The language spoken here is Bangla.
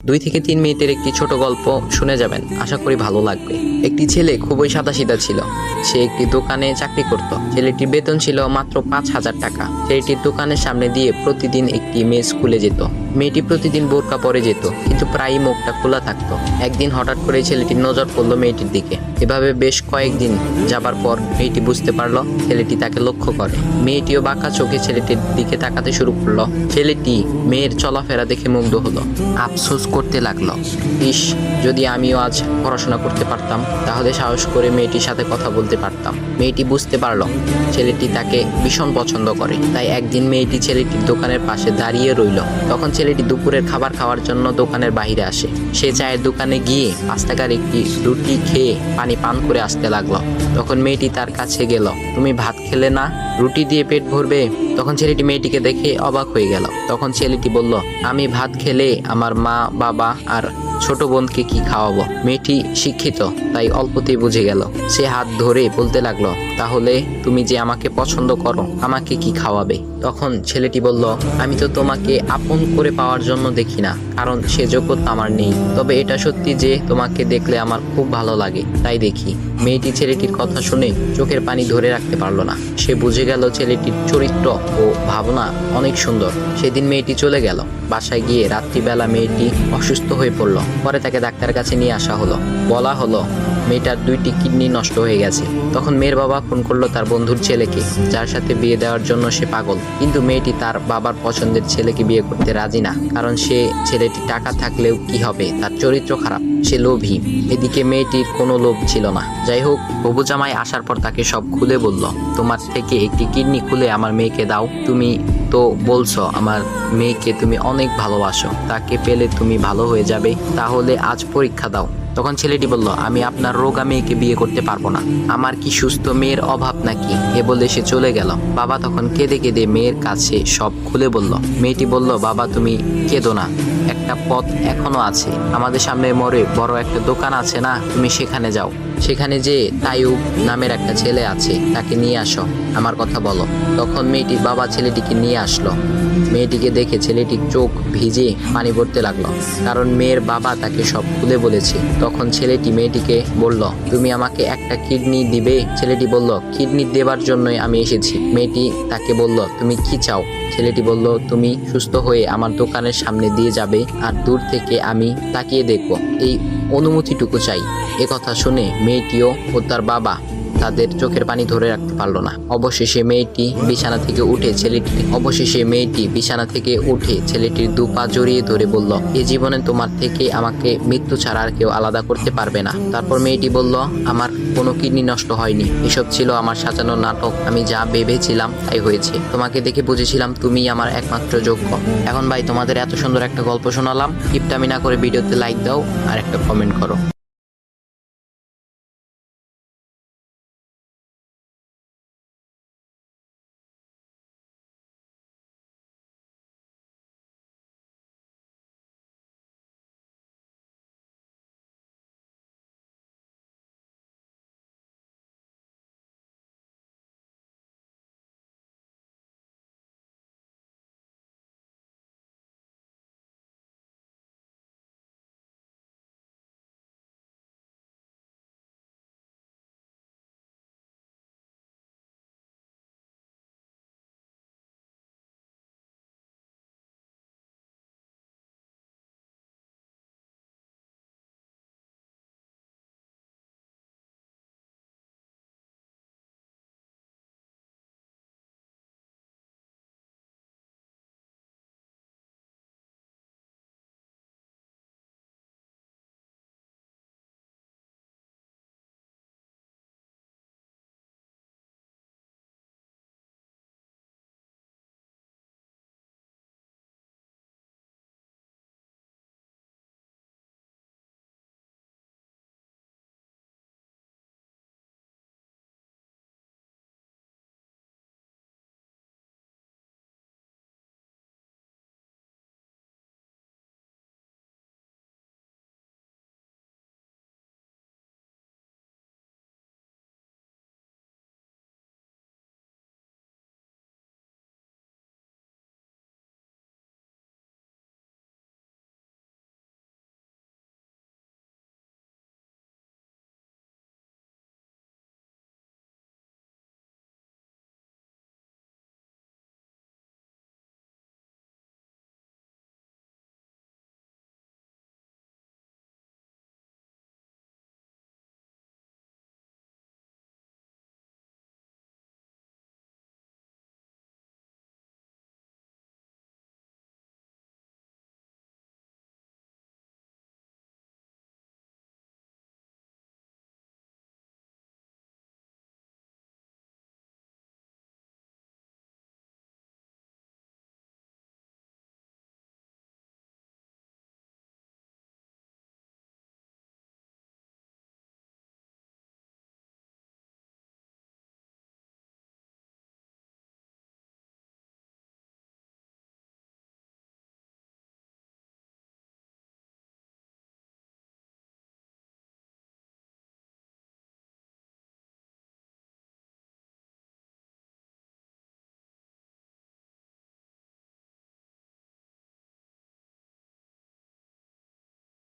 2 থেকে 3 মিনিটের একটি ছোট গল্প শুনে যাবেন, আশা করি ভালো লাগবে। একটি ছেলে খুবই সাদাসিধা ছিল। সে একটি দোকানে চাকরি করত। ছেলেটির বেতন ছিল মাত্র 5,000 টাকা। ছেলেটির দোকানের সামনে দিয়ে প্রতিদিন একটি মেয়ে স্কুলে যেত। মেয়েটি প্রতিদিন বোরকা পরে যেত, কিন্তু প্রায়ই মুখটা খোলা থাকতো। একদিন হঠাৎ করে ছেলেটির নজর পড়লো মেয়েটির দিকে। এভাবে বেশ কয়েকদিন যাবার পর মেয়েটি বুঝতে পারলো ছেলেটি তাকে লক্ষ্য করে। মেয়েটিও বাঁকা চোখে ছেলেটির দিকে তাকাতে শুরু করলো। ছেলেটি মেয়ের চলাফেরা দেখে মুগ্ধ হলো। আফসোস করতে লাগলো, ইস, যদি আমিও আজ পড়াশোনা করতে পারতাম, তাহলে সাহস করে মেয়েটির সাথে কথা বলতে পারতাম। মেয়েটি বুঝতে পারলো ছেলেটি তাকে ভীষণ পছন্দ করে। তাই একদিন মেয়েটি ছেলেটির দোকানের পাশে দাঁড়িয়ে রইল। তখন ছেলেটি দুপুরের খাবার খাওয়ার জন্য দোকানের বাইরে আসে। সে চায়ের দোকানে গিয়ে 5 টাকার একটি রুটি খেয়ে পানি পান করে আসতে লাগলো। তখন মেয়েটি তার কাছে গেল। তুমি ভাত খেলে না, রুটি দিয়ে পেট ভরবে? তখন ছেলেটি মেয়েটিকে দেখে অবাক হয়ে গেল। তখন ছেলেটি বলল, আমি ভাত খেলে আমার মা, বাবা আর ছোট বোনকে কি খাওয়াবো? মেয়েটি শিক্ষিত, তাই অল্পতেই বুঝে গেল। সে হাত ধরে বলতে লাগলো, তাহলে তুমি যে আমাকে পছন্দ করো, আমাকে কি খাওয়াবে? তখন ছেলেটি বলল, আমি তো তোমাকে আপন করে পাওয়ার জন্য দেখি না, কারণ সে যোগ্যতা আমার নেই। তবে এটা সত্যি যে তোমাকে দেখলে আমার খুব ভালো লাগে, তাই দেখি। মেয়েটি ছেলেটির কথা শুনে চোখের পানি ধরে রাখতে পারলো না। সে বুঝে গেল ছেলেটির চরিত্র ও ভাবনা অনেক সুন্দর। সেদিন মেয়েটি চলে গেল। বাসায় গিয়ে রাত্রিবেলা মেয়েটি অসুস্থ হয়ে পড়ল। পরে তাকে ডাক্তারের কাছে নিয়ে আসা হলো। বলা হলো মেয়েটার 2টি কিডনি নষ্ট হয়ে গেছে। তখন মেয়ের বাবা ফোন করলো তার বন্ধুর ছেলেকে, যার সাথে বিয়ে দেওয়ার জন্য সে পাগল। কিন্তু মেয়েটি তার বাবার পছন্দের ছেলেকে বিয়ে করতে রাজি না, কারণ সে ছেলেটি টাকা থাকলেও কি হবে, তার চরিত্র খারাপ, সে লোভী। এদিকে মেয়েটির কোনো লোভ ছিল না। যাই হোক, হবু জামাই আসার পর তাকে সব খুলে বলল, তোমার থেকে একটি কিডনি খুলে আমার মেয়েকে দাও। তুমি তো বলছো আমার মেয়েকে তুমি অনেক ভালোবাসো, তাকে পেলে তুমি ভালো হয়ে যাবে, তাহলে আজ পরীক্ষা দাও। তখন ছেলেটি বলল, আমি আপনার রোগা মেয়েকে বিয়ে করতে পারবো না, আমার কি সুস্থ মেয়ের অভাব নাকি? এ বলে সে চলে গেল। বাবা তখন কেঁদে কেঁদে মেয়ের কাছে সব খুলে বলল। মেয়েটি বলল, বাবা তুমি কেঁদো না, একটা পথ এখনো আছে, আমাদের সামনে মোড়ে বড় একটা দোকান আছে না, তুমি সেখানে যাও। সেখানে যে তাইয়ুব নামের একটা ছেলে আছে, তাকে নিয়ে আসো, আমার কথা বলো। তখন মেয়েটির বাবা ছেলেটিকে নিয়ে আসলো। মেয়েটিকে দেখে ছেলেটির চোখ ভিজে পানি পড়তে লাগলো, কারণ মেয়ের বাবা তাকে সব খুলে বলেছে। তখন ছেলেটি মেয়েটিকে বলল, তুমি আমাকে একটা কিডনি দিবে? ছেলেটি বলল, কিডনি দেবার জন্যই আমি এসেছি। মেয়েটি তাকে বলল, তুমি কি চাও? ছেলেটি বলল, তুমি সুস্থ হয়ে আমার দোকানের সামনে দিয়ে যাবে, আর দূর থেকে আমি তাকিয়ে দেখব, এই অনুমতিটুকু চাই। কথা শুনে মেয়েটিও ও তার বাবা তাদের চোখের পানি ধরে রাখতে পারলো না। অবশেষে মেয়েটি বিছানা থেকে উঠে ছেলেটির 2 পা জড়িয়ে ধরে বলল, এই জীবনে তোমার থেকে আমাকে মৃত্যু ছাড়া আর কেউ আলাদা করতে পারবে না। তারপর মেয়েটি বলল, আমার কোনো কিডনি নষ্ট হয়নি, এসব ছিল আমার সাজানো নাটক, আমি যা ভেবেছিলাম তাই হয়েছে। তোমাকে দেখে বুঝেছিলাম তুমি আমার একমাত্র যোগ্য। এখন ভাই, তোমাদের এত সুন্দর একটা গল্প শোনালাম, কিপটামি না করে ভিডিওতে লাইক দাও আর একটা কমেন্ট করো।